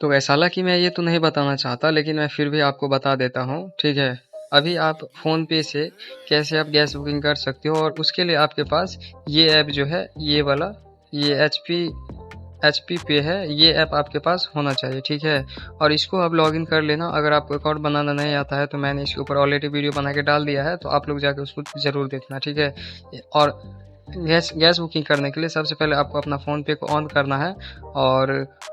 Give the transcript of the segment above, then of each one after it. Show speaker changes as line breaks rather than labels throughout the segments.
तो गैस हालाँकि मैं ये तो नहीं बताना चाहता, लेकिन मैं फिर भी आपको बता देता हूँ, ठीक है? अभी आप फ़ोनपे से कैसे आप गैस बुकिंग कर सकते हो, और उसके लिए आपके पास ये ऐप जो है, ये वाला, ये एचपी पे है, ये ऐप आपके पास होना चाहिए, ठीक है? और इसको आप लॉगिन कर लेना। अगर आपको अकाउंट बनाना नहीं आता है तो मैंने इसके ऊपर ऑलरेडी वीडियो बना के डाल दिया है, तो आप लोग जाके उसको ज़रूर देखना, ठीक है? और गैस गैस बुकिंग करने के लिए सबसे पहले आपको अपना फ़ोनपे को ऑन करना है, और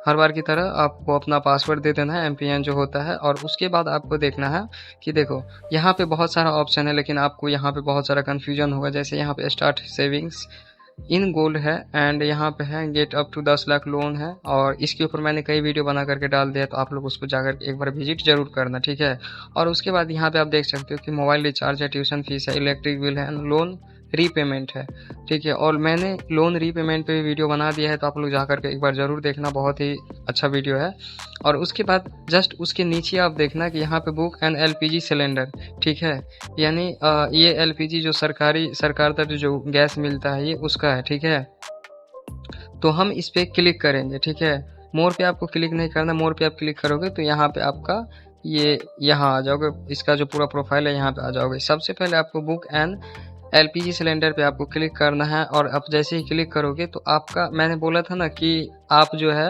हर बार की तरह आपको अपना पासवर्ड दे देना है, एमपीएन जो होता है। और उसके बाद आपको देखना है कि देखो, यहाँ पे बहुत सारा ऑप्शन है, लेकिन आपको यहाँ पे बहुत सारा कन्फ्यूजन होगा। जैसे यहाँ पे स्टार्ट सेविंग्स इन गोल्ड है, एंड यहाँ पे है get up to 10 lakh loan है, और इसके ऊपर मैंने कई वीडियो बना करके डाल दिया, तो आप लोग उसको जाकर एक बार विजिट जरूर करना, ठीक है? और उसके बाद यहाँ पे आप देख सकते हो कि मोबाइल रिचार्ज है, ट्यूशन फीस है, इलेक्ट्रिक बिल है, लोन रीपेमेंट है, ठीक है? और मैंने लोन रीपेमेंट पे भी वीडियो बना दिया है, तो आप लोग जाकर के एक बार ज़रूर देखना, बहुत ही अच्छा वीडियो है। और उसके बाद जस्ट उसके नीचे आप देखना कि यहाँ पे बुक एन एलपीजी सिलेंडर, ठीक है? यानी ये एलपीजी जो सरकार तरफ जो गैस मिलता है, ये उसका है, ठीक है? तो हम इस पे क्लिक करेंगे, ठीक है? मोर पे आपको क्लिक नहीं करना। मोर पे आप क्लिक करोगे तो यहाँ पे आपका ये यहाँ आ जाओगे, इसका जो पूरा प्रोफाइल है यहाँ पे आ जाओगे। सबसे पहले आपको बुक एन एलपीजी सिलेंडर पे आपको क्लिक करना है, और अब जैसे ही क्लिक करोगे तो आपका, मैंने बोला था ना कि आप जो है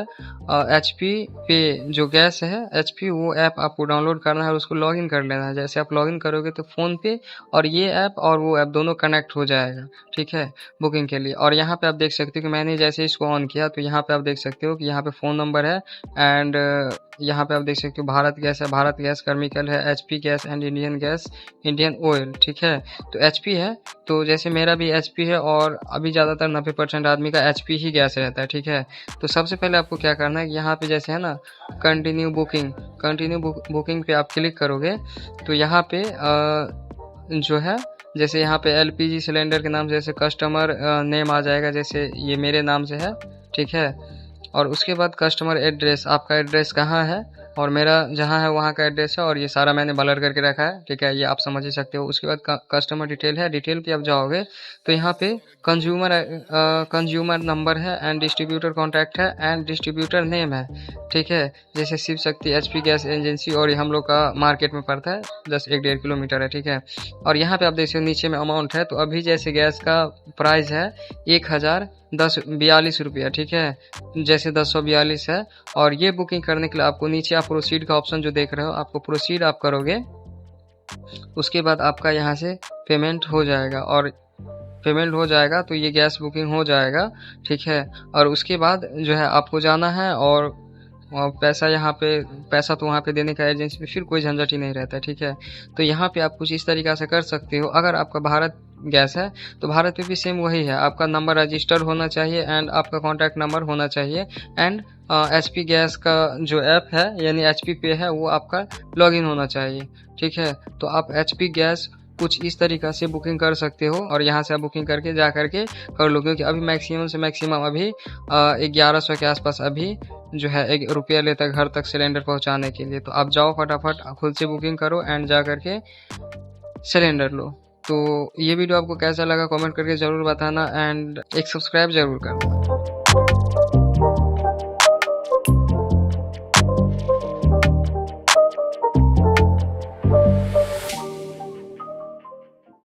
एचपी पे जो गैस है, एचपी वो ऐप आपको डाउनलोड करना है और उसको लॉगिन कर लेना है। जैसे आप लॉगिन करोगे तो फ़ोन पे और ये ऐप और वो ऐप दोनों कनेक्ट हो जाएगा, ठीक है? बुकिंग के लिए। और यहाँ पे आप देख सकते हो कि मैंने जैसे इसको ऑन किया तो यहाँ पे आप देख सकते हो कि यहाँ पे फ़ोन नंबर है, एंड यहाँ पे आप देख सकते हो भारत गैस है, भारत गैस केमिकल है, HP gas and Indian gas, Indian oil, ठीक है? तो एचपी है, तो जैसे मेरा भी एचपी है, और अभी ज़्यादातर 90% आदमी का एचपी ही गैस रहता है, ठीक है? तो सबसे पहले आपको क्या करना है कि यहाँ पे जैसे है ना कंटिन्यू बुकिंग पे आप क्लिक करोगे तो यहाँ पे जो है, जैसे यहाँ पे एलपीजी सिलेंडर के नाम से जैसे कस्टमर नेम आ जाएगा, जैसे ये मेरे नाम से है, ठीक है? और उसके बाद कस्टमर एड्रेस, आपका एड्रेस कहाँ है, और मेरा जहाँ है वहाँ का एड्रेस है, और ये सारा मैंने ब्लर करके रखा है, ठीक है? ये आप समझ ही सकते हो। उसके बाद कस्टमर डिटेल है, डिटेल पे आप जाओगे तो यहाँ पे कंज्यूमर नंबर है, एंड डिस्ट्रीब्यूटर कॉन्टैक्ट है, एंड डिस्ट्रीब्यूटर नेम है, ठीक है? जैसे Shiv Shakti HP gas agency, और ये हम लोग का मार्केट में पड़ता है, 1.5 किलोमीटर है, ठीक है? और यहाँ पे आप देख सकते हो नीचे में अमाउंट है, तो अभी जैसे गैस का प्राइस है 1042 रुपया, ठीक है? जैसे 1042 है। और ये बुकिंग करने के लिए आपको नीचे आप प्रोसीड का ऑप्शन जो देख रहे हो, आपको प्रोसीड आप करोगे, उसके बाद आपका यहाँ से पेमेंट हो जाएगा, और पेमेंट हो जाएगा तो ये गैस बुकिंग हो जाएगा, ठीक है? और उसके बाद जो है आपको जाना है, और पैसा यहाँ पे, पैसा तो वहाँ पे देने का एजेंसी में फिर कोई झंझट ही नहीं रहता है, ठीक है? तो यहाँ पे आप कुछ इस तरीक़ा से कर सकते हो। अगर आपका भारत गैस है तो भारत पे भी सेम वही है, आपका नंबर रजिस्टर होना चाहिए, एंड आपका कॉन्टैक्ट नंबर होना चाहिए, एंड एचपी गैस का जो ऐप है यानी एचपी पे है वो आपका लॉगिन होना चाहिए, ठीक है? तो आप एचपी गैस कुछ इस तरीक़ा से बुकिंग कर सकते हो, और यहाँ से आप बुकिंग करके जा करके कर लो, क्योंकि अभी मैक्सिमम से मैक्सिमम अभी 1100 के आसपास अभी जो है ₹1 लेता है घर तक सिलेंडर पहुँचाने के लिए। तो आप जाओ फटाफट खुद से बुकिंग करो, एंड जा करके सिलेंडर लो। तो ये वीडियो आपको कैसा लगा कमेंट करके ज़रूर बताना, एंड एक सब्सक्राइब ज़रूर करना।